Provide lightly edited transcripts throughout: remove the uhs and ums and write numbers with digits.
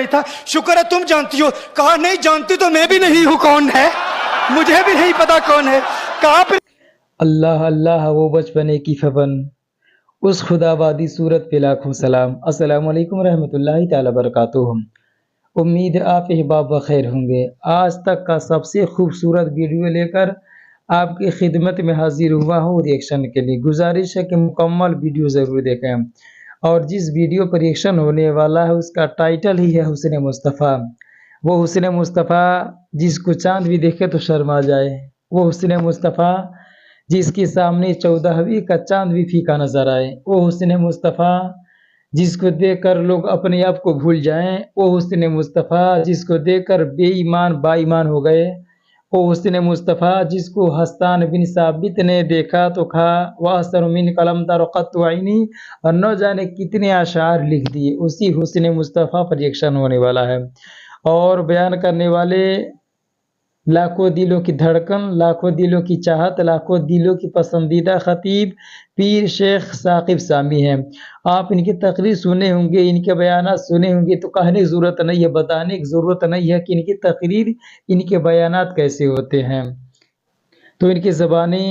नहीं था, शुक्र है तुम जानती हो। कहा नहीं जानती तो मैं भी नहीं हूँ, कौन है मुझे भी नहीं पता कौन है। कहा फिर अल्लाह अल्लाह वो बचपने की फबन, उस खुदाबादी सूरत पे लाखों सलाम। अस्सलामु अलैकुम रहमतुल्लाहि ताला बरकातुहू। उम्मीद है आप अहबाब बखैर होंगे। आज तक का सबसे खूबसूरत वीडियो लेकर आपकी खिदमत में हाजिर हुआ हूँ रिएक्शन के लिए। गुजारिश है कि मुकम्मल वीडियो ज़रूर देखें। और जिस वीडियो पर रिएक्शन होने वाला है उसका टाइटल ही है हुस्न मुस्तफ़ा। वो हुस्न मुस्तफ़ा जिसको चांद भी देखे तो शर्मा जाए, वो हुस्न मुस्तफ़ा जिसके सामने 14वीं का चांद भी फीका नजर आए, वो हुस्न मुस्तफ़ा जिसको देखकर लोग अपने आप को भूल जाएं, वो हुस्न मुस्तफ़ा जिसको देखकर बेईमान बाईमान हो गए, वो हुस्न मुस्तफ़ा जिसको हस्तान बिन साबित ने देखा तो खा वह सरमिन कलम तरक़त आइनी, और न जाने कितने अशार लिख दिए। उसी हुस्न मुस्तफ़ा पर रिएक्शन होने वाला है और बयान करने वाले लाखों दिलों की धड़कन, लाखों दिलों की चाहत, लाखों दिलों की पसंदीदा खतीब पीर शेख साकिब सामी हैं। आप इनकी तकरीर सुने होंगे, इनके बयानात सुने होंगे, तो कहने की ज़रूरत नहीं है, बताने की ज़रूरत नहीं है कि इनकी तकरीर, इनके बयानात कैसे होते हैं। तो इनकी ज़बानी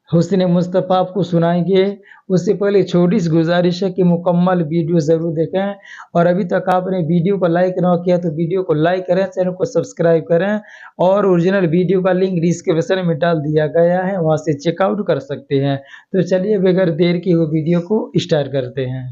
हुस्न मुस्तफ़ा आपको सुनाएंगे। उससे पहले छोटी सी गुजारिश है कि मुकम्मल वीडियो ज़रूर देखें, और अभी तक आपने वीडियो को लाइक ना किया तो वीडियो को लाइक करें, चैनल को सब्सक्राइब करें, और ओरिजिनल वीडियो का लिंक डिस्क्रिप्शन में डाल दिया गया है, वहाँ से चेकआउट कर सकते हैं। तो चलिए बगैर देर के वो वीडियो को स्टार्ट करते हैं।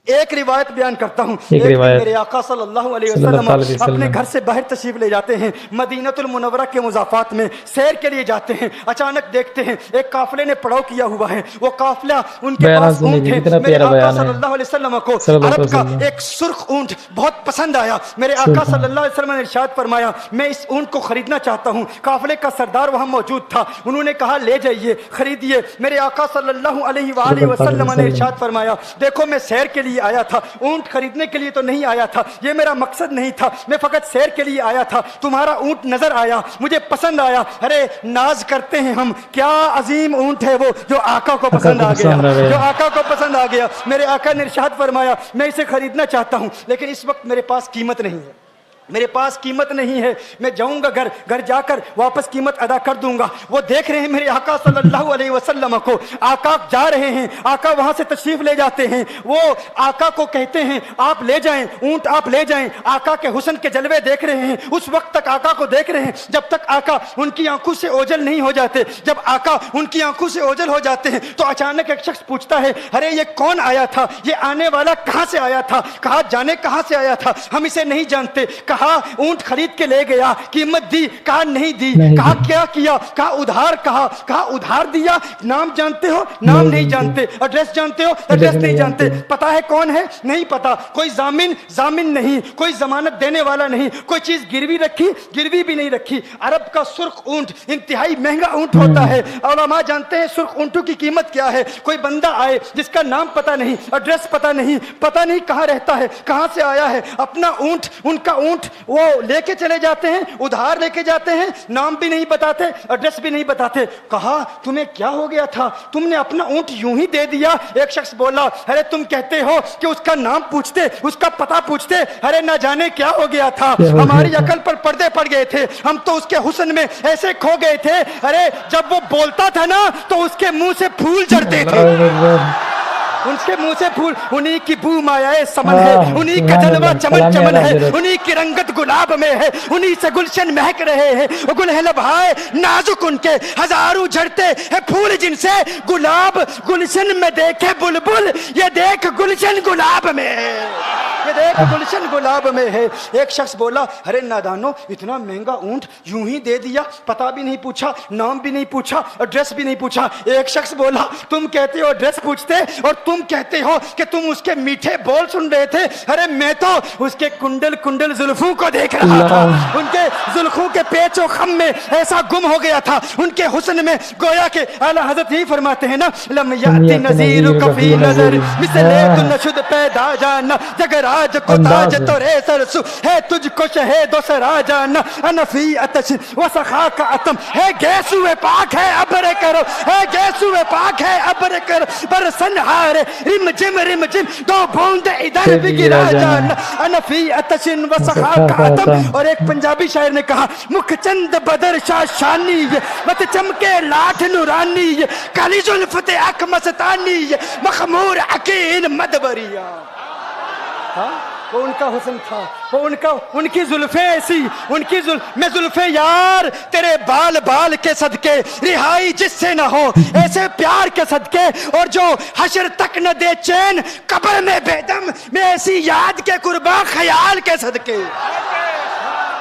एक रिवायत बयान करता हूँ। एक दिन मेरे आका सल्लल्लाहु अलैहि वसल्लम अपने घर से बाहर तशरीफ ले जाते हैं, मदीनतुल मुनव्वरा के मुज़ाफ़ात में सैर के लिए जाते हैं। अचानक देखते हैं एक काफिले ने पड़ाव किया हुआ है। वो काफिला उनके पास ऊंट है। मेरे आका सल्लल्लाहु अलैहि वसल्लम को अरब का एक सुर्ख ऊंट बहुत पसंद आया। मेरे आका सल्लल्लाहु अलैहि वसल्लम ने इरशाद फरमाया, मैं इस ऊंट को खरीदना चाहता हूँ। काफिले का सरदार वहाँ मौजूद था, उन्होंने कहा ले जाइए, खरीदिए। मेरे आका सल्लल्लाहु अलैहि वसल्लम ने इरशाद फरमाया, देखो मैं सैर के लिए आया था, ऊंट खरीदने के लिए तो नहीं आया था, ये मेरा मकसद नहीं था, मैं फकत सैर के लिए आया था। तुम्हारा ऊंट नजर आया, मुझे पसंद आया। अरे नाज करते हैं हम, क्या अजीम ऊंट है वो जो आका को पसंद आ गया, जो आका को पसंद आ गया। मेरे आका ने इरशाद फरमाया, मैं इसे खरीदना चाहता हूं, लेकिन इस वक्त मेरे पास कीमत नहीं है, मेरे पास कीमत नहीं है। मैं जाऊंगा घर जाकर वापस कीमत अदा कर दूंगा। वो देख रहे हैं मेरे आका सल्लल्लाहु अलैहि वसल्लम को, आका जा रहे हैं, आका वहां से तशरीफ ले जाते हैं। वो आका को कहते हैं आप ले जाएं, ऊंट आप ले जाएं। आका के हुस्न के जलवे देख रहे हैं, उस वक्त तक आका को देख रहे हैं जब तक आका उनकी आंखों से ओझल नहीं हो जाते। जब आका उनकी आंखों से ओझल हो जाते हैं तो अचानक एक शख्स पूछता है, अरे ये कौन आया था, ये आने वाला कहां से आया था? कहा जाने कहां से आया था, हम इसे नहीं जानते। कहा ऊंट खरीद के ले गया, कीमत दी, कहा नहीं दी। कहा क्या किया, कहा उधार, कहा उधार दिया। नाम जानते हो, नाम नहीं जानते। एड्रेस जानते हो, एड्रेस नहीं जानते। पता है कौन है, नहीं पता। कोई जामिन नहीं, कोई जमानत देने वाला नहीं, कोई चीज गिरवी रखी, गिरवी भी नहीं रखी। अरब का सुर्ख ऊंट इंतहाई महंगा ऊंट होता है। उलमा जानते हैं सुर्ख ऊंटों की कीमत क्या है। कोई बंदा आए जिसका नाम पता नहीं, एड्रेस पता नहीं कहां रहता है, कहां से आया है, अपना ऊंट, उनका ऊंट वो लेके चले जाते हैं, उधार लेके जाते हैं, नाम भी नहीं बताते, एड्रेस भी नहीं बताते। कहा तुम्हें क्या हो गया था, तुमने अपना ऊंट यूं ही दे दिया? एक शख्स बोला, अरे तुम कहते हो कि उसका नाम पूछते, उसका पता पूछते, अरे ना जाने क्या हो गया था, हमारी अकल पर पर्दे पड़ गए थे, हम तो उसके हुस्न में ऐसे खो गए थे। अरे जब वो बोलता था ना तो उसके मुंह से फूल झड़ते थे, उनके मुंह से फूल। उन्हीं की बू मायाए समन है, उन्हीं का जलवा चमन चमन है, उन्हीं की रंगत गुलाब में है, उन्हीं से गुलशन महक रहे हैं। गुल है लभाए नाजुक उनके, हजारों झड़ते हैं फूल जिनसे गुलाब गुलशन में देखे बुलबुल, ये देख गुलशन गुलाब में है, ये देख गुलशन गुलाब में है। एक शख्स बोला, अरे नादानो इतना महंगा ऊंट यूं ही दे दिया, पता भी नहीं पूछा, नाम भी नहीं पूछा, एड्रेस भी नहीं पूछा। एक शख्स बोला, तुम कहते हो एड्रेस पूछते और तुम कहते हो कि तुम उसके मीठे बोल सुन रहे थे। अरे मैं तो उसके कुंडल कुंडल जुल्फों को देख रहा था, उनके जुल्फों के पेचो खम में ऐसा गुम हो गया था, उनके हुस्न में। गोया के आला हजरत ही फरमाते हैं ना, लम याति नज़ीर कफी नजर मिसले तु नशुद पैदा जाना, जगर ताज को ताज तो रे सरसू है तुझको शहीदों से राजाना अनफी अतश व सखा का अतम है गैसुए पाक है अबरे करो है गैसुए पाक है अबरे करो बरसन हारे रिम जिम दो बूंद इधर भी गिरा जाना अनफी अतशिन व सखा का अतम। और एक पंजाबी शायर ने कहा मुखचंद बदर शाह शानी मत चमके लाठ नूरानी काली जुल्फते अख मस्तानी मखमूर अकील मदबरिया। वो उनका हुस्न था, वो उनकी जुल्फे ऐसी, मैं जुल्फे यार तेरे बाल बाल के सदके रिहाई जिससे न हो ऐसे प्यार के सदके और जो हशर तक न दे चैन कब्र में बेदम मैं ऐसी याद के कुर्बा ख्याल के सदके।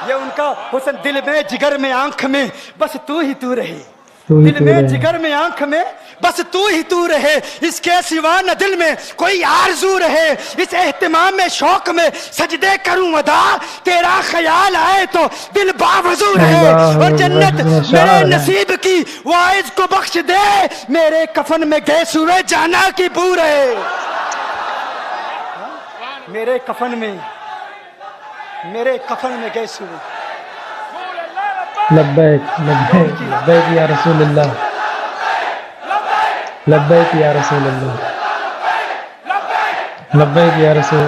ये उनका हुस्न दिल में जिगर में आंख में बस तू ही तू रहे, दिल में जिगर में आंख में बस तू ही तू रहे, इसके सिवा न दिल में कोई आरज़ू रहे। इस एहतिमाम में शौक में सजदे करूं अदा तेरा ख्याल आए तो दिल बावजू रहे। और जन्नत मेरे नसीब की वाइज को बख्श दे मेरे कफन में गैस हुए जाना की बू रहे। मेरे कफन में गैस हुए। लब्बैक लब्बैक लब्बैक या रसूल अल्लाह, लब्बैक या रसूल अल्लाह, लब्बैक या रसूल।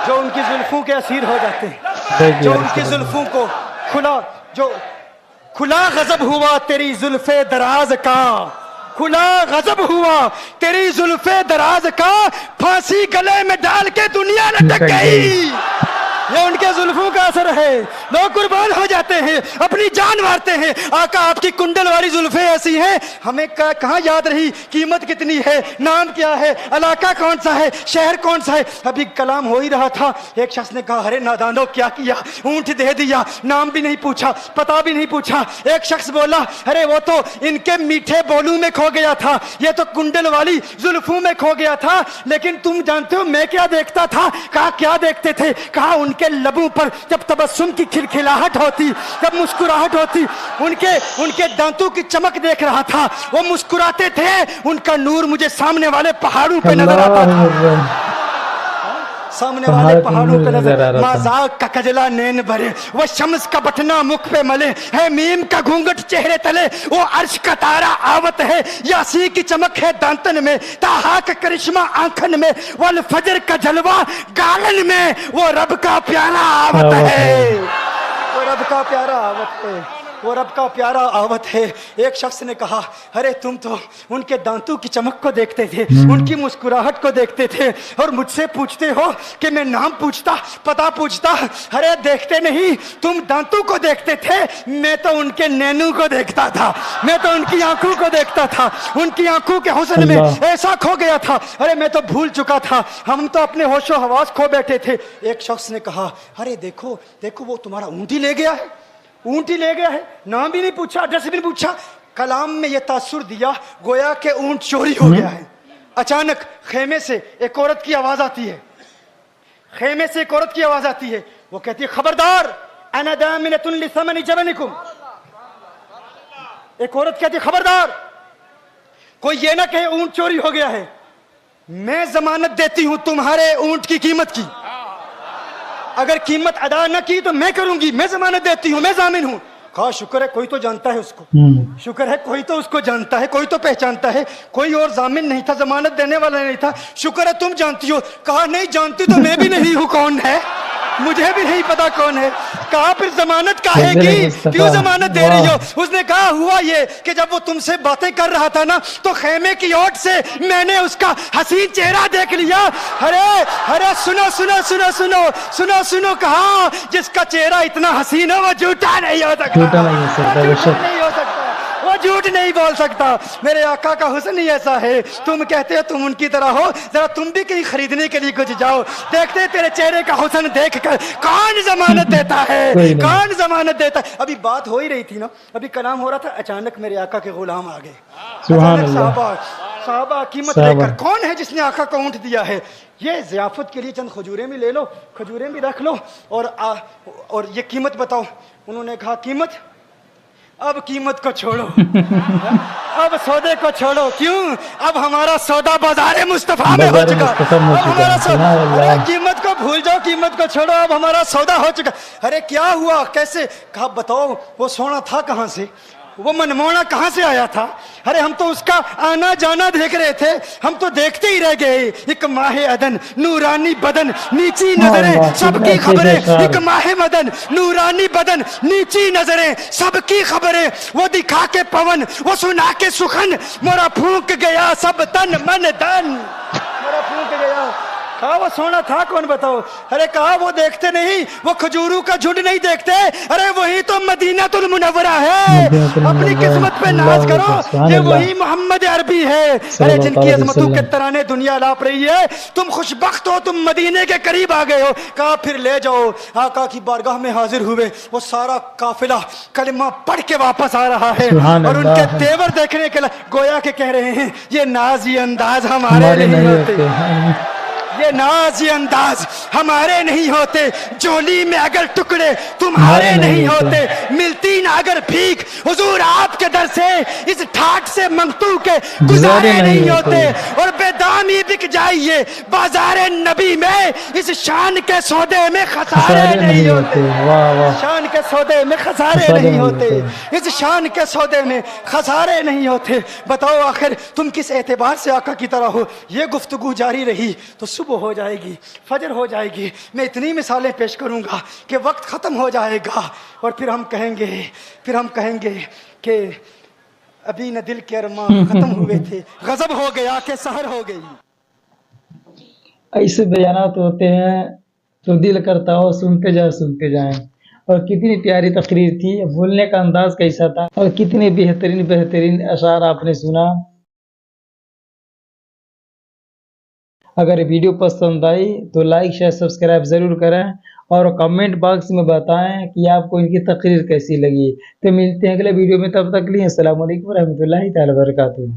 जो उनकी जुल्फों के असीर हो जाते हैं, जो उनकी जुल्फों को खुला गजब हुआ तेरी जुल्फे दराज का, खुला गजब हुआ तेरी जुल्फे दराज का, फांसी गले में डाल के दुनिया लटक गई। ये उनके जुल्फों का असर है, लोग कुर्बान हो जाते हैं, अपनी जान मारते हैं। आका आपकी कुंडल वाली जुल्फे ऐसी हैं, हमें कहाँ याद रही कीमत कितनी है, नाम क्या है, इलाका कौन सा है, शहर कौन सा है। अभी कलाम हो ही रहा था, एक शख्स ने कहा अरे नादानो क्या किया, ऊंट दे दिया, नाम भी नहीं पूछा, पता भी नहीं पूछा। एक शख्स बोला अरे वो तो इनके मीठे बोलू में खो गया था, ये तो कुंडल वाली जुल्फों में खो गया था। लेकिन तुम जानते हो मैं क्या देखता था? कहा क्या देखते थे? कहा के लबों पर जब तबस्सुम की खिलखिलाहट होती, जब मुस्कुराहट होती, उनके दांतों की चमक देख रहा था, वो मुस्कुराते थे, उनका नूर मुझे सामने वाले पहाड़ों पे नजर आता था, सामने वाले पहाड़ों पे नजर। माज़ाक का कजला नैन भरे, वो शम्स का बटना मुख पे मले, है मीम का घूंघट चेहरे तले, वो अर्श का तारा आवत है, यासी की चमक है दांतन में, ताहा का करिश्मा आंखन में, वल फजर का जलवा गालन में, वो रब का प्यारा आवत है, वो रब का प्यारा आवत है, वो रब का प्यारा आवत है। एक शख्स ने कहा अरे तुम तो उनके दांतों की चमक को देखते थे, उनकी मुस्कुराहट को देखते थे और मुझसे पूछते हो कि मैं नाम पूछता, पता पूछता। अरे देखते नहीं, तुम दांतों को देखते थे, मैं तो उनके नैनों को देखता था, मैं तो उनकी आंखों को देखता था, उनकी आंखों के हुस्न में ऐसा खो गया था, अरे मैं तो भूल चुका था, हम तो अपने होशो हवास खो बैठे थे। एक शख्स ने कहा अरे देखो देखो वो तुम्हारा ऊँट ही ले गया है, ऊंट ही ले गया है, नाम भी नहीं पूछा, एड्रेस भी नहीं पूछा। कलाम में यह तासुर दिया गोया के ऊंट चोरी हो गया है। अचानक खेमे से एक औरत की आवाज आती है, खेमे से एक औरत की आवाज आती है, वो कहती है खबरदार अना दामिनतुन लिसमनि जबनिकुम। एक औरत कहती है खबरदार कोई ये ना कहे ऊंट चोरी हो गया है, मैं जमानत देती हूं तुम्हारे ऊंट की कीमत की, अगर कीमत अदा न की तो मैं करूंगी, मैं जमानत देती हूं, मैं जामिन हूं। कहा शुक्र है कोई तो जानता है उसको, शुक्र है कोई तो उसको जानता है, कोई तो पहचानता है, कोई और जामिन नहीं था, जमानत देने वाला नहीं था, शुक्र है तुम जानती हो। कहा नहीं जानती तो मैं भी नहीं हूं, कौन है मुझे भी नहीं पता कौन है। कहा फिर जमानत काहेगी, क्यों जमानत दे रही हो? उसने कहा हुआ ये कि जब वो तुमसे बातें कर रहा था ना तो खेमे की ओट से मैंने उसका हसीन चेहरा देख लिया। अरे अरे सुनो सुनो सुनो सुनो सुनो सुनो, कहा जिसका चेहरा इतना हसीन हो वो झूठा नहीं हो सकता, झूठा नहीं हो सकता, वो झूठ नहीं बोल सकता। मेरे आका का हुस्न ही ऐसा है, तुम कहते हो तुम उनकी तरह हो, जरा तुम भी कहीं खरीदने के लिए कुछ जाओ, देखते तेरे चेहरे का हुस्न देखकर कौन जमानत देता है, कौन जमानत देता है। अभी बात हो ही रही थी ना, अभी कलाम हो रहा था, अचानक मेरे आका के गुलाम आ गए, साहबा कीमत लेकर। कौन है जिसने आका को ऊंट दिया है? ये ज़ियाफत के लिए चंद खजूरें भी ले लो, खजूरें भी रख लो और ये कीमत बताओ। उन्होंने कहा कीमत अब कीमत को छोड़ो, अब सौदे को छोड़ो। क्यों? अब हमारा सौदा बाजार मुस्तफा में हो चुका। अब हमारा सौदा, अरे कीमत को भूल जाओ, कीमत को छोड़ो, अब हमारा सौदा हो चुका। अरे क्या हुआ, कैसे? कहा बताओ वो सोना था कहाँ से, वो मनमोहना कहाँ से आया था? अरे हम तो उसका आना जाना देख रहे थे, हम तो देखते ही रह गए। एक माहे अदन नूरानी बदन नीची नजरें सबकी खबरें, एक माहे मदन नूरानी बदन नीची नजरें सबकी खबरें। वो दिखा के पवन, वो सुना के सुखन, मोरा फूंक गया सब तन मन धन, मोरा फूंक गया। कहा वो सोना था कौन बताओ? अरे कहा वो देखते नहीं, वो खजूरों का झुंड नहीं देखते, अरे वही तो मदीनातुल मुनव्वरा है। अपनी किस्मत पे नाज करो, ये वही मोहम्मद अरबी है। अरे जिनकी अजमतों के तराने दुनिया लाप रही है, तुम खुशबख्त हो, तुम मदीने के करीब आ गए हो। कहा फिर ले जाओ। आका की बारगाह में हाजिर हुए, वो सारा काफिला कलिमा पढ़ के वापस आ रहा है, और उनके तेवर देखने के लिए गोया के कह रहे हैं ये नाज ये अंदाज हमारे नहीं होते, ये नाज ये अंदाज हमारे नहीं होते। जोली में अगर टुकड़े तुम्हारे नहीं होते, मिलती ना अगर भीख हुजूर आपके दर से, इस ठाट से मंगतू के गुजारे नहीं होते। और बेदामी बिक जाइए बाजार नबी में, इस शान के सौदे में खसारे नहीं होते। शान के सौदे में खसारे नहीं होते, इस शान के सौदे में खसारे नहीं होते। बताओ आखिर तुम किस एतबार से आका की तरह हो? ये गुफ्तगू जारी रही तो सुबह हो जाएगी, फजर हो जाएगी। मैं इतनी मिसालें पेश करूंगा कि वक्त खत्म हो जाएगा, और फिर हम कहेंगे कि अभी न दिल के अरमान खत्म हुए थे, गजब हो गया कि सहर हो गई। ऐसे बयानात होते हैं तो दिल करता हो सुनते जाएं। और कितनी प्यारी तकरीर थी, बोलने का अंदाज कैसा था, और कितने बेहतरीन अशार आपने सुना। अगर वीडियो पसंद आई तो लाइक शेयर सब्सक्राइब ज़रूर करें, और कमेंट बॉक्स में बताएं कि आपको इनकी तकरीर कैसी लगी। तो मिलते हैं अगले वीडियो में, तब तक के लिए अस्सलाम वालेकुम रहमतुल्लाहि तआला बरकातुहू।